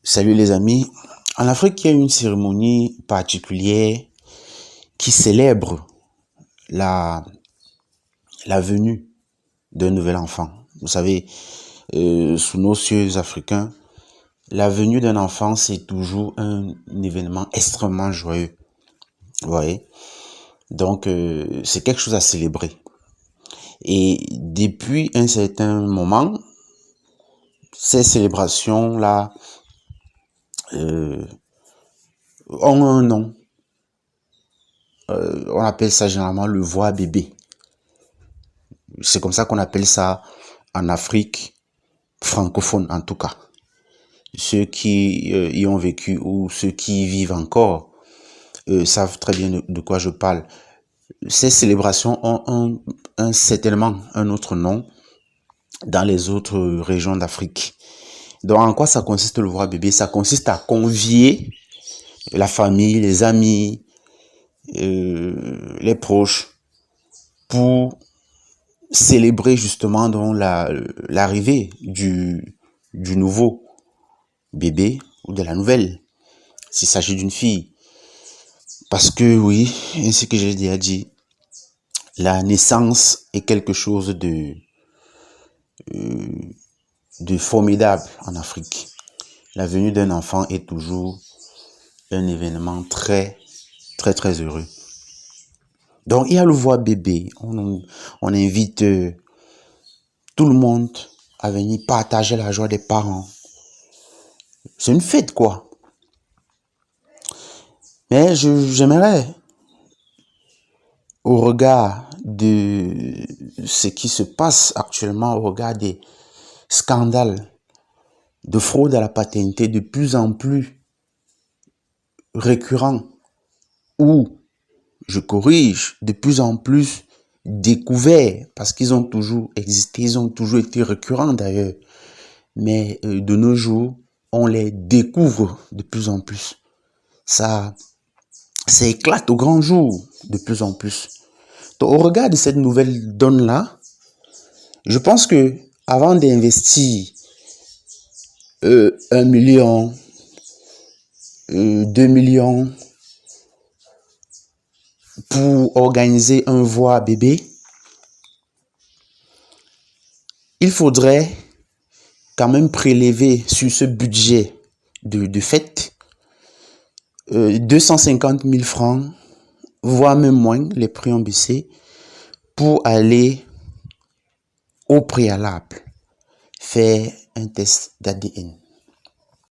Salut les amis. En Afrique, il y a une cérémonie particulière qui célèbre la, la venue d'un nouvel enfant. Vous savez, sous nos cieux africains, la venue d'un enfant, c'est toujours un événement extrêmement joyeux. Vous voyez? Donc, c'est quelque chose à célébrer. Et depuis un certain moment, ces célébrations-là ont un nom. On appelle ça généralement le voix bébé. C'est comme ça qu'on appelle ça en Afrique francophone en tout cas. Ceux qui y ont vécu ou ceux qui y vivent encore savent très bien de quoi je parle. Ces célébrations ont certainement un autre nom dans les autres régions d'Afrique. Donc en quoi ça consiste le voix bébé? Ça consiste à convier la famille, les amis, les proches pour célébrer justement donc l'arrivée du nouveau bébé ou de la nouvelle, s'il s'agit d'une fille. Parce que oui, ainsi que je l'ai déjà dit, la naissance est quelque chose de formidable en Afrique. La venue d'un enfant est toujours un événement très heureux. Donc il y a le voix bébé, on invite tout le monde à venir partager la joie des parents. C'est une fête quoi. Mais j'aimerais, au regard de ce qui se passe actuellement, au regard des scandales de fraude à la paternité de plus en plus récurrents, ou, je corrige, de plus en plus découverts, parce qu'ils ont toujours existé, ils ont toujours été récurrents d'ailleurs, mais de nos jours, on les découvre de plus en plus. Ça éclate au grand jour de plus en plus. Donc, au regard de cette nouvelle donne-là, je pense que avant d'investir 1 million, 2 millions pour organiser un voix bébé, il faudrait quand même prélever sur ce budget de fête 250 000 francs, voire même moins, les prix ont baissé, pour aller au préalable faire un test d'ADN.